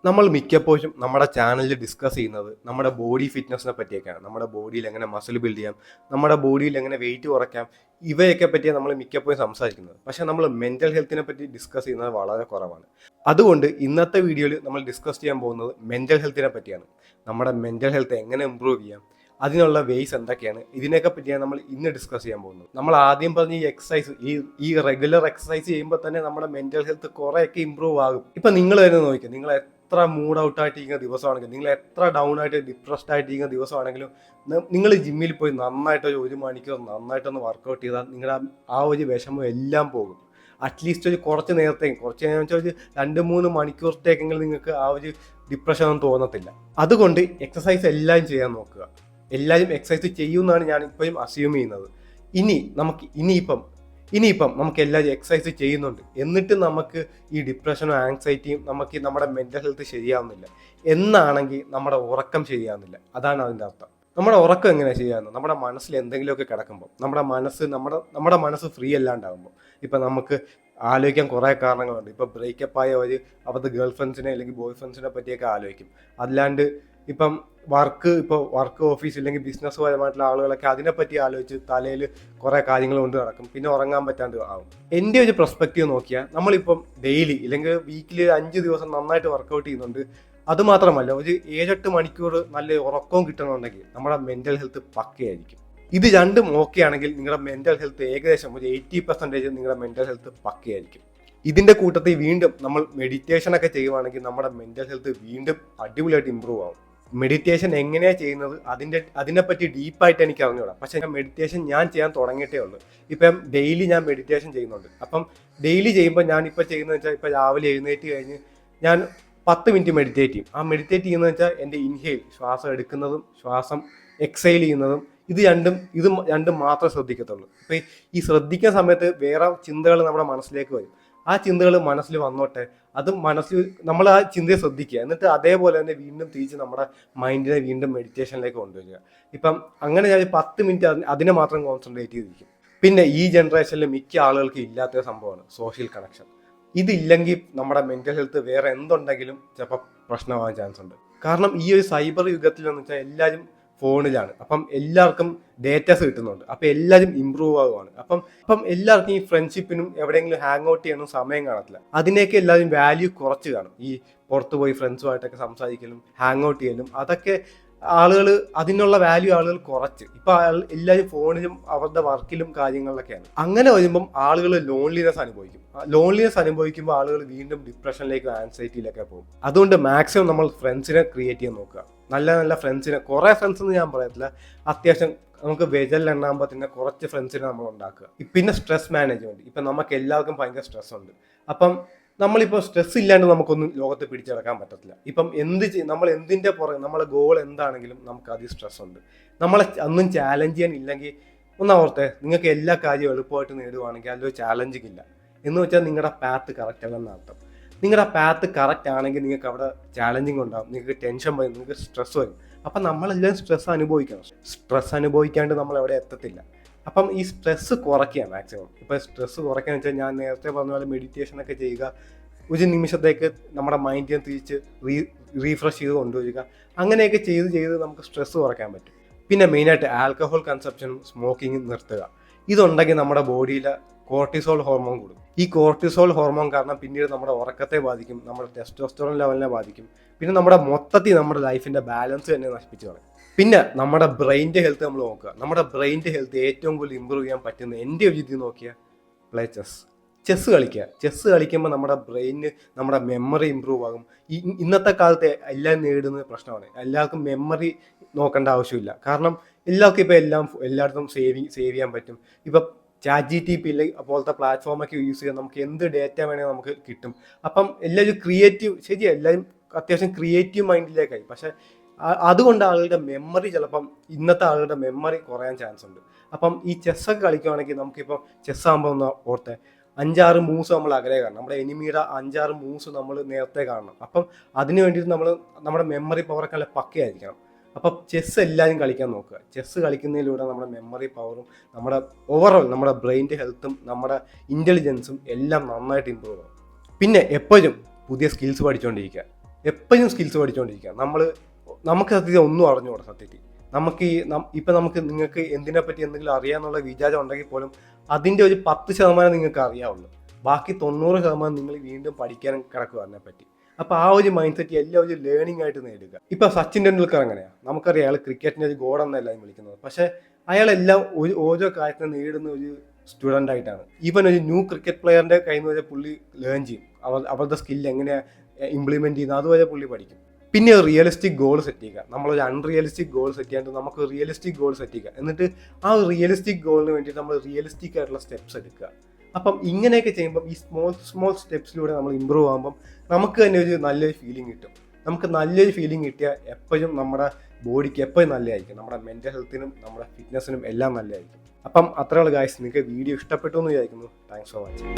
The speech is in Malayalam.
നമ്മൾ മിക്കപ്പോഴും നമ്മുടെ ചാനലിൽ ഡിസ്കസ് ചെയ്യുന്നത് നമ്മുടെ ബോഡി ഫിറ്റ്നസിനെ പറ്റിയൊക്കെയാണ്. നമ്മുടെ ബോഡിയിൽ എങ്ങനെ മസിൽ ബിൽഡ് ചെയ്യാം, നമ്മുടെ ബോഡിയിൽ എങ്ങനെ വെയിറ്റ് കുറയ്ക്കാം, ഇവയൊക്കെ പറ്റിയാണ് നമ്മൾ മിക്കപ്പോഴും സംസാരിക്കുന്നത്. പക്ഷേ നമ്മൾ മെൻ്റൽ ഹെൽത്തിനെ പറ്റി ഡിസ്കസ് ചെയ്യുന്നത് വളരെ കുറവാണ്. അതുകൊണ്ട് ഇന്നത്തെ വീഡിയോയിൽ നമ്മൾ ഡിസ്കസ് ചെയ്യാൻ പോകുന്നത് മെൻ്റൽ ഹെൽത്തിനെ പറ്റിയാണ്. നമ്മുടെ മെൻ്റൽ ഹെൽത്ത് എങ്ങനെ ഇമ്പ്രൂവ് ചെയ്യാം, അതിനുള്ള വേസ് എന്തൊക്കെയാണ്, ഇതിനെയൊക്കെ പറ്റിയാണ് നമ്മൾ ഇന്ന് ഡിസ്കസ് ചെയ്യാൻ പോകുന്നത്. നമ്മൾ ആദ്യം പറഞ്ഞ ഈ എക്സസൈസ്, ഈ റെഗുലർ എക്സസൈസ് ചെയ്യുമ്പോൾ തന്നെ നമ്മുടെ മെൻ്റൽ ഹെൽത്ത് കുറേയൊക്കെ ഇമ്പ്രൂവ് ആകും. ഇപ്പം നിങ്ങൾ തന്നെ നോക്കിയാൽ, നിങ്ങൾ എത്ര മൂഡ് ഔട്ട് ആയിട്ടിരിക്കുന്ന ദിവസമാണെങ്കിലും, നിങ്ങൾ എത്ര ഡൗൺ ആയിട്ട് ഡിപ്രസ്ഡ് ആയിട്ടിരിക്കുന്ന ദിവസമാണെങ്കിലും, നിങ്ങൾ ജിമ്മിൽ പോയി നന്നായിട്ട് ഒരു മണിക്കൂർ നന്നായിട്ടൊന്ന് വർക്കൗട്ട് ചെയ്താൽ നിങ്ങളുടെ ആ ഒരു വിഷമം എല്ലാം പോകും. അറ്റ്ലീസ്റ്റ് ഒരു കുറച്ച് നേരത്തേക്ക്, കുറച്ച് നേരം വെച്ചാൽ ഒരു 2-3 മണിക്കൂറത്തേക്കെങ്കിലും നിങ്ങൾക്ക് ആ ഒരു ഡിപ്രഷൻ ഒന്നും തോന്നത്തില്ല. അതുകൊണ്ട് എക്സസൈസ് എല്ലാം ചെയ്യാൻ നോക്കുക. എല്ലാവരും എക്സസൈസ് ചെയ്യുമെന്നാണ് ഞാൻ ഇപ്പോഴും അസ്യൂം ചെയ്യുന്നത്. ഇനിയിപ്പം നമുക്ക് എല്ലാവരും എക്സസൈസ് ചെയ്യുന്നുണ്ട്, എന്നിട്ട് നമുക്ക് ഈ ഡിപ്രഷനും ആങ്സൈറ്റിയും നമുക്ക് നമ്മുടെ മെൻ്റൽ ഹെൽത്ത് ശരിയാവുന്നില്ല എന്നാണെങ്കിൽ നമ്മുടെ ഉറക്കം ശരിയാവുന്നില്ല. അതാണ് അതിൻ്റെ അർത്ഥം. നമ്മുടെ ഉറക്കം എങ്ങനെയാണ് ശരിയാകുന്നത്? നമ്മുടെ മനസ്സിൽ എന്തെങ്കിലുമൊക്കെ കിടക്കുമ്പോൾ, നമ്മുടെ മനസ്സ് ഫ്രീ അല്ലാണ്ടാകുമ്പോൾ. ഇപ്പം നമുക്ക് ആലോചിക്കാൻ കുറേ കാരണങ്ങളുണ്ട്. ഇപ്പോൾ ബ്രേക്കപ്പ് ആയ അവരുടെ ഗേൾ ഫ്രണ്ട്സിനെ അല്ലെങ്കിൽ ബോയ് ഫ്രണ്ട്സിനെ പറ്റിയൊക്കെ ആലോചിക്കും. അല്ലാണ്ട് ഇപ്പം വർക്ക് ഓഫീസ് ഇല്ലെങ്കിൽ ബിസിനസ് പരമായിട്ടുള്ള ആളുകളൊക്കെ അതിനെപ്പറ്റി ആലോചിച്ച് തലയിൽ കുറേ കാര്യങ്ങൾ കൊണ്ട് നടക്കും, പിന്നെ ഉറങ്ങാൻ പറ്റാണ്ട് ആവും. എൻ്റെ ഒരു പെർസ്പെക്റ്റീവ് നോക്കിയാൽ, നമ്മളിപ്പം ഡെയിലി ഇല്ലെങ്കിൽ വീക്കിലി 5 ദിവസം നന്നായിട്ട് വർക്കൗട്ട് ചെയ്യുന്നുണ്ട്. അതുമാത്രമല്ല, ഒരു 7-8 മണിക്കൂർ നല്ല ഉറക്കവും കിട്ടണമെന്നുണ്ടെങ്കിൽ നമ്മുടെ മെൻ്റൽ ഹെൽത്ത് പക്കയായിരിക്കും. ഇത് രണ്ടും ഓക്കെ ആണെങ്കിൽ നിങ്ങളുടെ മെൻ്റൽ ഹെൽത്ത് ഏകദേശം ഒരു 80% നിങ്ങളുടെ മെൻ്റൽ ഹെൽത്ത് പക്കയായിരിക്കും. ഇതിൻ്റെ കൂട്ടത്തിൽ വീണ്ടും നമ്മൾ മെഡിറ്റേഷനൊക്കെ ചെയ്യുവാണെങ്കിൽ നമ്മുടെ മെൻ്റൽ ഹെൽത്ത് വീണ്ടും അടിപൊളിയായിട്ട് ഇമ്പ്രൂവ് ആവും. മെഡിറ്റേഷൻ എങ്ങനെയാണ് ചെയ്യുന്നത് അതിനെപ്പറ്റി ഡീപ്പായിട്ട് എനിക്ക് അറിഞ്ഞൂടാ. പക്ഷേ മെഡിറ്റേഷൻ ഞാൻ ചെയ്യാൻ തുടങ്ങിയിട്ടേ ഉള്ളൂ. ഇപ്പം ഡെയിലി ഞാൻ മെഡിറ്റേഷൻ ചെയ്യുന്നുണ്ട്. അപ്പം ഡെയിലി ചെയ്യുമ്പോൾ ഞാനിപ്പോൾ ചെയ്യുന്നത് വെച്ചാൽ, ഇപ്പോൾ രാവിലെ എഴുന്നേറ്റ് കഴിഞ്ഞ് ഞാൻ 10 മിനിറ്റ് മെഡിറ്റേറ്റ് ചെയ്യും. ആ മെഡിറ്റേറ്റ് ചെയ്യുന്നത് വെച്ചാൽ എൻ്റെ ഇൻഹെയിൽ, ശ്വാസം എടുക്കുന്നതും ശ്വാസം എക്സൈൽ ചെയ്യുന്നതും, ഇത് രണ്ടും മാത്രമേ ശ്രദ്ധിക്കത്തുള്ളൂ. ഇപ്പം ഈ ശ്രദ്ധിക്കുന്ന സമയത്ത് വേറെ ചിന്തകൾ നമ്മുടെ മനസ്സിലേക്ക് വരും. ആ ചിന്തകൾ മനസ്സിൽ വന്നോട്ടെ, നമ്മൾ ആ ചിന്തയെ ശ്രദ്ധിക്കുക. എന്നിട്ട് അതേപോലെ തന്നെ വീണ്ടും തിരിച്ച് നമ്മുടെ മൈൻഡിനെ വീണ്ടും മെഡിറ്റേഷനിലേക്ക് കൊണ്ടുവരിക. ഇപ്പം അങ്ങനെ ഞാൻ 10 മിനിറ്റ് അതിനെ മാത്രം കോൺസെൻട്രേറ്റ് ചെയ്തിരിക്കും. പിന്നെ ഈ ജനറേഷനിൽ മിക്ക ആളുകൾക്ക് ഇല്ലാത്തൊരു സംഭവമാണ് സോഷ്യൽ കണക്ഷൻ. ഇതില്ലെങ്കിൽ നമ്മുടെ മെൻ്റൽ ഹെൽത്ത് വേറെ എന്തുണ്ടെങ്കിലും ചിലപ്പോൾ പ്രശ്നമാകാൻ ചാൻസ് ഉണ്ട്. കാരണം ഈ ഒരു സൈബർ യുഗത്തിൽ എന്ന് വെച്ചാൽ എല്ലാവരും ഫോണിലാണ്. അപ്പം എല്ലാവർക്കും ഡേറ്റാസ് കിട്ടുന്നുണ്ട്. അപ്പം എല്ലാവരും ഇമ്പ്രൂവ് ആകുവാണ്. അപ്പം എല്ലാവർക്കും ഈ ഫ്രണ്ട്ഷിപ്പിനും എവിടെയെങ്കിലും ഹാങ് ഔട്ട് ചെയ്യാനും സമയം കാണത്തില്ല. അതിനെയൊക്കെ എല്ലാവരും വാല്യൂ കുറച്ച് കാണും. ഈ പുറത്ത് പോയി ഫ്രണ്ട്സുമായിട്ടൊക്കെ സംസാരിക്കലും ഹാങ് ഔട്ട് ചെയ്യലും അതൊക്കെ അതിനുള്ള വാല്യൂ ആളുകൾ കുറച്ച്. ഇപ്പം എല്ലാവരും ഫോണിലും അവരുടെ വർക്കിലും കാര്യങ്ങളിലൊക്കെയാണ്. അങ്ങനെ വരുമ്പം ആളുകൾ ലോൺലിനെസ് അനുഭവിക്കുമ്പോൾ ആളുകൾ വീണ്ടും ഡിപ്രഷനിലേക്കും ആൻസൈറ്റിയിലൊക്കെ പോകും. അതുകൊണ്ട് മാക്സിമം നമ്മൾ ഫ്രണ്ട്സിനെ ക്രിയേറ്റ് ചെയ്യാൻ നോക്കുക. നല്ല ഫ്രണ്ട്സിനെ, കുറേ ഫ്രണ്ട്സ് എന്ന് ഞാൻ പറയത്തില്ല, അത്യാവശ്യം നമുക്ക് വിരലിലെണ്ണാകുമ്പോൾ തന്നെ കുറച്ച് ഫ്രണ്ട്സിനെ നമ്മൾ ഉണ്ടാക്കുക. പിന്നെ സ്ട്രെസ് മാനേജ്മെന്റ്. ഇപ്പം നമുക്ക് എല്ലാവർക്കും ഭയങ്കര സ്ട്രെസ് ഉണ്ട്. അപ്പം നമ്മളിപ്പോൾ സ്ട്രെസ് ഇല്ലാണ്ട് നമുക്കൊന്നും ലോകത്ത് പിടിച്ചെടുക്കാൻ പറ്റത്തില്ല. ഇപ്പം നമ്മൾ എന്തിൻ്റെ പുറകെ, നമ്മളെ ഗോൾ എന്താണെങ്കിലും നമുക്ക് അതിൽ സ്ട്രെസ് ഉണ്ട്. നമ്മളെ ഒന്നും ചാലഞ്ച് ചെയ്യാൻ ഇല്ലെങ്കിൽ ഓർത്തെ, നിങ്ങൾക്ക് എല്ലാ കാര്യവും എളുപ്പമായിട്ട് നേടുവാണെങ്കിൽ അതിലൊരു ചാലഞ്ചിങ് ഇല്ല എന്ന് വെച്ചാൽ നിങ്ങളുടെ പാത്ത് കറക്റ്റ് അല്ലെന്ന് അർത്ഥം. നിങ്ങളുടെ പാത്ത് കറക്റ്റ് ആണെങ്കിൽ നിങ്ങൾക്ക് അവിടെ ചാലഞ്ചിങ് ഉണ്ടാകും, നിങ്ങൾക്ക് ടെൻഷൻ വരും, നിങ്ങൾക്ക് സ്ട്രെസ് വരും. അപ്പം നമ്മളെല്ലാം സ്ട്രെസ് അനുഭവിക്കണം. സ്ട്രെസ് അനുഭവിക്കാണ്ട് നമ്മൾ എവിടെ എത്തത്തില്ല. അപ്പം ഈ സ്ട്രെസ് കുറയ്ക്കുക മാക്സിമം. ഇപ്പോൾ സ്ട്രെസ് കുറയ്ക്കാന്ന് വെച്ചാൽ ഞാൻ നേരത്തെ പറഞ്ഞ പോലെ മെഡിറ്റേഷനൊക്കെ ചെയ്യുക, ഒരു നിമിഷത്തേക്ക് നമ്മുടെ മൈൻഡിനെ തിരിച്ച് റീഫ്രഷ് ചെയ്ത് കൊണ്ടുവരിക. അങ്ങനെയൊക്കെ ചെയ്ത് നമുക്ക് സ്ട്രെസ് കുറയ്ക്കാൻ പറ്റും. പിന്നെ മെയിനായിട്ട് ആൽക്കഹോൾ കൺസപ്ഷനും സ്മോക്കിങ്ങും നിർത്തുക. ഇതുണ്ടെങ്കിൽ നമ്മുടെ ബോഡിയിലെ കോർട്ടിസോൾ ഹോർമോൺ കൂടും. ഈ കോർട്ടിസോൾ ഹോർമോൺ കാരണം പിന്നീട് നമ്മുടെ ഉറക്കത്തെ ബാധിക്കും, നമ്മുടെ ടെസ്റ്റോസ്റ്ററോൺ ലെവലിനെ ബാധിക്കും. പിന്നെ നമ്മുടെ മൊത്തത്തിൽ നമ്മുടെ ലൈഫിൻ്റെ ബാലൻസ് തന്നെ നശിപ്പിച്ച് കളയും. പിന്നെ നമ്മുടെ ബ്രെയിൻ്റെ ഹെൽത്ത് നമ്മൾ നോക്കുക. നമ്മുടെ ബ്രെയിൻ്റെ ഹെൽത്ത് ഏറ്റവും കൂടുതൽ ഇമ്പ്രൂവ് ചെയ്യാൻ പറ്റുന്ന എൻ്റെ ഒരു രീതി നോക്കിയാൽ പ്ലേ ചെസ്സ് കളിക്കുക. ചെസ്സ് കളിക്കുമ്പോൾ നമ്മുടെ ബ്രെയിനിന്, നമ്മുടെ മെമ്മറി ഇമ്പ്രൂവ് ആകും. ഇന്നത്തെ കാലത്ത് എല്ലാം നേരിടുന്ന പ്രശ്നമാണ്. എല്ലാവർക്കും മെമ്മറി നോക്കേണ്ട ആവശ്യമില്ല. കാരണം എല്ലാവർക്കും ഇപ്പോൾ എല്ലായിടത്തും സേവ് ചെയ്യാൻ പറ്റും. ഇപ്പം ChatGPT പോലത്തെ പ്ലാറ്റ്ഫോമൊക്കെ യൂസ് ചെയ്യാൻ നമുക്ക് എന്ത് ഡേറ്റ വേണമെങ്കിൽ നമുക്ക് കിട്ടും. അപ്പം എല്ലാവരും എല്ലാവരും അത്യാവശ്യം ക്രിയേറ്റീവ് മൈൻഡിലേക്കായി. പക്ഷേ അതുകൊണ്ട് ഇന്നത്തെ ആളുകളുടെ മെമ്മറി കുറയാൻ ചാൻസ് ഉണ്ട്. അപ്പം ഈ ചെസ്സൊക്കെ കളിക്കുകയാണെങ്കിൽ നമുക്കിപ്പോൾ ചെസ്സ് ആകുമ്പോൾ ഒന്ന് ഓർത്തെ 5-6 മൂവ്സ് നമ്മൾ അകലെ കാണണം. നമ്മുടെ എനിമിയുടെ 5-6 മൂവ്സ് നമ്മൾ നേരത്തെ കാണണം. അപ്പം അതിന് വേണ്ടിയിട്ട് നമ്മുടെ മെമ്മറി പവറൊക്കെ നല്ല പക്കയായിരിക്കണം. അപ്പം ചെസ്സ് എല്ലാവരും കളിക്കാൻ നോക്കുക. ചെസ്സ് കളിക്കുന്നതിലൂടെ നമ്മുടെ മെമ്മറി പവറും നമ്മുടെ ഓവറോൾ നമ്മുടെ ബ്രെയിൻ്റെ ഹെൽത്തും നമ്മുടെ ഇൻ്റലിജൻസും എല്ലാം നന്നായിട്ട് ഇമ്പ്രൂവ് ആകും. പിന്നെ എപ്പോഴും പുതിയ സ്കിൽസ് പഠിച്ചുകൊണ്ടിരിക്കുക. എപ്പോഴും സ്കിൽസ് പഠിച്ചുകൊണ്ടിരിക്കുക. നമുക്ക് സത്യത്തിൽ ഒന്നും അറിഞ്ഞുകൂടാ സത്യത്തിൽ. ഇപ്പം നിങ്ങൾക്ക് എന്തിനെപ്പറ്റി എന്തെങ്കിലും അറിയാമെന്നുള്ള വിചാരം ഉണ്ടെങ്കിൽ പോലും അതിൻ്റെ ഒരു 10% നിങ്ങൾക്ക് അറിയാവുള്ളൂ. ബാക്കി 90% നിങ്ങൾ വീണ്ടും പഠിക്കാൻ കിടക്കുക അതിനെപ്പറ്റി. അപ്പോൾ ആ ഒരു മൈൻഡ് സെറ്റ് എല്ലാവരും ലേണിംഗ് ആയിട്ട് നേടുക. ഇപ്പം സച്ചിൻ ടെണ്ടുൽക്കർ അങ്ങനെയാണ്. നമുക്കറിയാം അയാൾ ക്രിക്കറ്റിൻ്റെ ഒരു ഗോഡ് എന്നല്ല വിളിക്കുന്നത്. പക്ഷേ അയാളെല്ലാം ഓരോ കാര്യത്തിനും നേടുന്ന ഒരു സ്റ്റുഡൻ്റ് ആയിട്ടാണ്. ഈവൻ ഒരു ന്യൂ ക്രിക്കറ്റ് പ്ലെയറിൻ്റെ കയ്യിൽ നിന്ന് വരെ പുള്ളി ലേൺ ചെയ്യും. അവരുടെ സ്കില്ല് എങ്ങനെയാണ് ഇംപ്ലിമെൻറ്റ് ചെയ്യുന്നത് അതുവരെ പുള്ളി പഠിക്കും. പിന്നെ റിയലിസ്റ്റിക് ഗോൾ സെറ്റ് ചെയ്യുക. നമ്മളൊരു അൺറിയലിസ്റ്റിക് ഗോൾ സെറ്റ് ചെയ്യാണ്ട് നമുക്ക് റിയലിസ്റ്റിക് ഗോൾ സെറ്റ് ചെയ്യുക. എന്നിട്ട് ആ റിയലിസ്റ്റിക് ഗോളിന് വേണ്ടി നമ്മൾ റിയലിസ്റ്റിക് ആയിട്ടുള്ള സ്റ്റെപ്സ് എടുക്കുക. അപ്പം ഇങ്ങനെയൊക്കെ ചെയ്യുമ്പം ഈ സ്മോൾ സ്റ്റെപ്സിലൂടെ നമ്മൾ ഇമ്പ്രൂവ് ആകുമ്പം നമുക്ക് തന്നെ ഒരു നല്ലൊരു ഫീലിംഗ് കിട്ടും. നമുക്ക് നല്ലൊരു ഫീലിംഗ് കിട്ടിയാൽ എപ്പോഴും നമ്മുടെ ബോഡിക്ക് എപ്പോഴും നല്ലതായിരിക്കും. നമ്മുടെ മെൻ്റൽ ഹെൽത്തിനും നമ്മുടെ ഫിറ്റ്നസ്സിനും എല്ലാം നല്ലതായിരിക്കും. അപ്പം അത്രയുള്ള ഗായ്സ്, നിങ്ങൾക്ക് വീഡിയോ ഇഷ്ടപ്പെട്ടു എന്ന് വിചാരിക്കുന്നു. Thanks for watching.